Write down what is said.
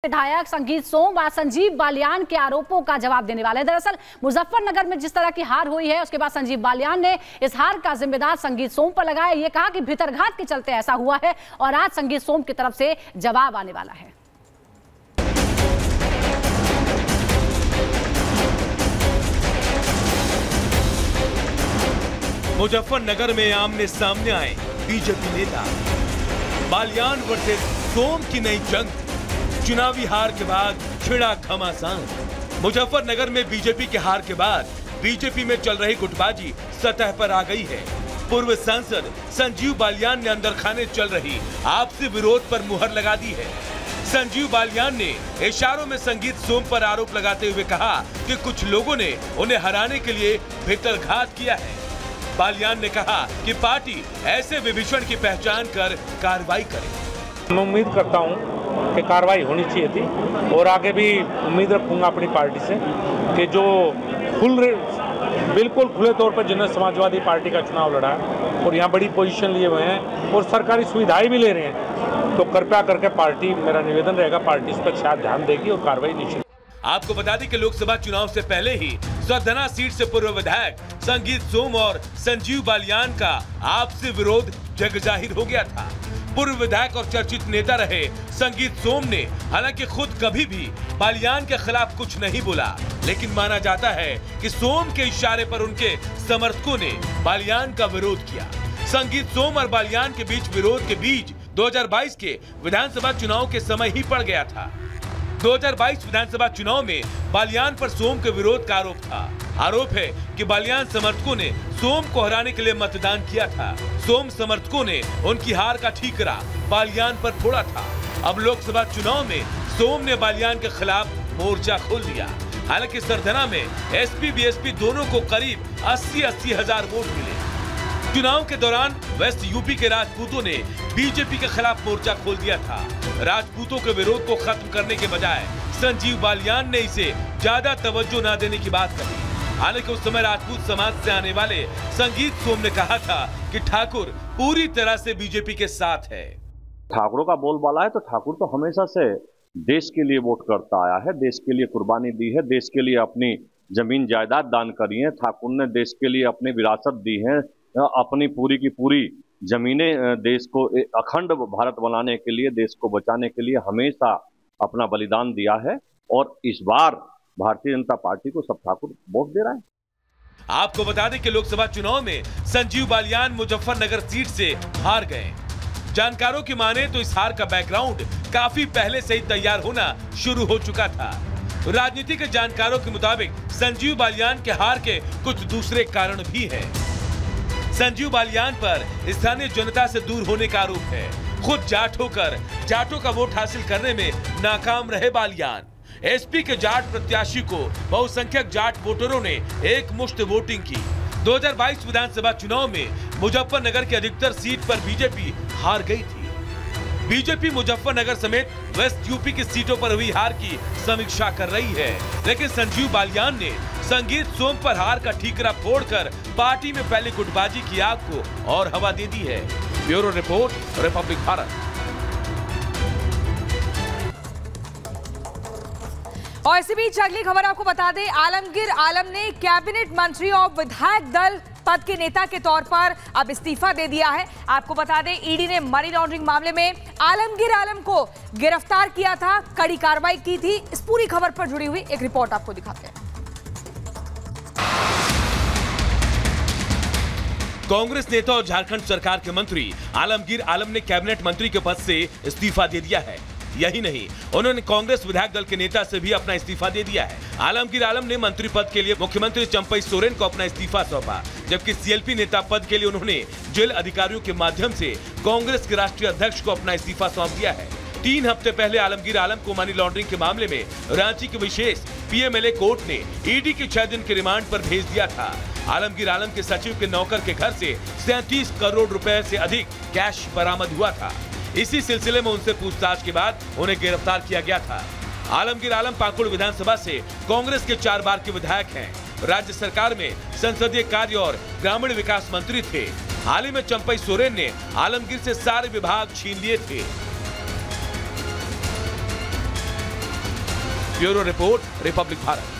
विधायक संगीत सोम व संजीव बालियान के आरोपों का जवाब देने वाले हैं। दरअसल मुजफ्फरनगर में जिस तरह की हार हुई है उसके बाद संजीव बालियान ने इस हार का जिम्मेदार संगीत सोम पर लगाया। ये कहा कि भीतरघात के चलते ऐसा हुआ है और आज संगीत सोम की तरफ से जवाब आने वाला है। मुजफ्फरनगर में आमने सामने आए बीजेपी नेता। बालियान वर्सेस सोम की नई जंग। चुनावी हार के बाद छिड़ा घमासान। मुजफ्फरनगर में बीजेपी के हार के बाद बीजेपी में चल रही गुटबाजी सतह पर आ गई है। पूर्व सांसद संजीव बालियान ने अंदर खाने चल रही आपसी विरोध पर मुहर लगा दी है। संजीव बालियान ने इशारों में संगीत सोम पर आरोप लगाते हुए कहा कि कुछ लोगों ने उन्हें हराने के लिए भीतरघात किया है। बालियान ने कहा कि पार्टी ऐसे विभीषण की पहचान कर कार्रवाई करे। मैं उम्मीद करता हूं कि कार्रवाई होनी चाहिए थी और आगे भी उम्मीद रखूंगा अपनी पार्टी से कि जो बिल्कुल खुले तौर पर जिन्होंने समाजवादी पार्टी का चुनाव लड़ा है और यहाँ बड़ी पोजीशन लिए हुए हैं और सरकारी सुविधाएं भी ले रहे हैं, तो कृपया करके पार्टी, मेरा निवेदन रहेगा, पार्टी इस पर शायद ध्यान देगी और कार्रवाई निश्चित। आपको बता दें कि लोकसभा चुनाव से पहले ही सरधना सीट से पूर्व विधायक संगीत सोम और संजीव बालियान का आपसी विरोध जग जाहिर हो गया था। पूर्व विधायक और चर्चित नेता रहे संगीत सोम ने हालांकि खुद कभी भी बालियान के खिलाफ कुछ नहीं बोला, लेकिन माना जाता है कि सोम के इशारे पर उनके समर्थकों ने बालियान का विरोध किया। संगीत सोम और बालियान के बीच विरोध के बीच 2022 के विधानसभा चुनाव के समय ही पड़ गया था। 2022 विधानसभा चुनाव में बालियान पर सोम के विरोध का आरोप था। आरोप है कि बालियान समर्थकों ने सोम को हराने के लिए मतदान किया था। सोम समर्थकों ने उनकी हार का ठीकरा बालियान पर फोड़ा था। अब लोकसभा चुनाव में सोम ने बालियान के खिलाफ मोर्चा खोल दिया। हालांकि सरधना में एसपी बीएसपी दोनों को करीब 80 हजार वोट मिले। चुनाव के दौरान वेस्ट यूपी के राजपूतों ने बीजेपी के खिलाफ मोर्चा खोल दिया था। राजपूतों के विरोध को खत्म करने के बजाय संजीव बालियान ने इसे ज्यादा तवज्जो न देने की बात कही। हालांकि उस समय राजपूत समाज से आने वाले संगीत सोम ने कहा था कि ठाकुर पूरी तरह से बीजेपी के साथ है। ठाकुरों का बोलबाला है तो ठाकुर तो हमेशा से देश के लिए वोट करता आया है, देश के लिए कुर्बानी दी है, देश के लिए अपनी जमीन जायदाद दान करी है। ठाकुर ने देश के लिए अपनी विरासत दी है, अपनी पूरी की पूरी जमीनें देश को अखंड भारत बनाने के लिए, देश को बचाने के लिए हमेशा अपना बलिदान दिया है और इस बार भारतीय जनता पार्टी को सब ठाकुर वोट दे रहा है। आपको बता दें कि लोकसभा चुनाव में संजीव बालियान मुजफ्फरनगर सीट से हार गए। जानकारों की माने तो इस हार का बैकग्राउंड काफी पहले से ही तैयार होना शुरू हो चुका था। राजनीति के जानकारों के मुताबिक संजीव बालियान के हार के कुछ दूसरे कारण भी हैं। संजीव बालियान पर स्थानीय जनता से दूर होने का आरोप है। खुद जाट होकर जाटों का वोट हासिल करने में नाकाम रहे बालियान। एसपी के जाट प्रत्याशी को बहुसंख्यक जाट वोटरों ने एक मुश्त वोटिंग की। 2022 विधानसभा चुनाव में मुजफ्फरनगर की अधिकतर सीट पर बीजेपी हार गई थी। बीजेपी मुजफ्फरनगर समेत वेस्ट यूपी की सीटों पर हुई हार की समीक्षा कर रही है, लेकिन संजीव बालियान ने संगीत सोम पर हार का ठीकरा फोड़कर पार्टी में फैली गुटबाजी की आग को और हवा दे दी है। Bureau report, Republic Bharat. और इसी बीच अगली खबर आपको बता दें, आलमगीर आलम ने कैबिनेट मंत्री और विधायक दल पद के नेता के तौर पर अब इस्तीफा दे दिया है। आपको बता दें, ईडी ने मनी लॉन्ड्रिंग मामले में आलमगीर आलम को गिरफ्तार किया था, कड़ी कार्रवाई की थी। इस पूरी खबर पर जुड़ी हुई एक रिपोर्ट आपको दिखाते हैं। कांग्रेस नेता और झारखंड सरकार के मंत्री आलमगीर आलम ने कैबिनेट मंत्री के पद से इस्तीफा दे दिया है। यही नहीं, उन्होंने कांग्रेस विधायक दल के नेता से भी अपना इस्तीफा दे दिया है। आलमगीर आलम ने मंत्री पद के लिए मुख्यमंत्री चंपई सोरेन को अपना इस्तीफा सौंपा, जबकि सीएलपी नेता पद के लिए उन्होंने जेल अधिकारियों के माध्यम से कांग्रेस के राष्ट्रीय अध्यक्ष को अपना इस्तीफा सौंप दिया है। 3 हफ्ते पहले आलमगीर आलम को मनी लॉन्ड्रिंग के मामले में रांची के विशेष पीएमएलए कोर्ट ने ईडी के 6 दिन के रिमांड पर भेज दिया था। आलमगीर आलम के सचिव के नौकर के घर से 37 करोड़ रुपए से अधिक कैश बरामद हुआ था। इसी सिलसिले में उनसे पूछताछ के बाद उन्हें गिरफ्तार किया गया था। आलमगीर आलम पाकुड़ विधानसभा से कांग्रेस के 4 बार के विधायक हैं। राज्य सरकार में संसदीय कार्य और ग्रामीण विकास मंत्री थे। हाल ही में चंपई सोरेन ने आलमगीर से सारे विभाग छीन लिए थे। Bureau report, Republic Bharat.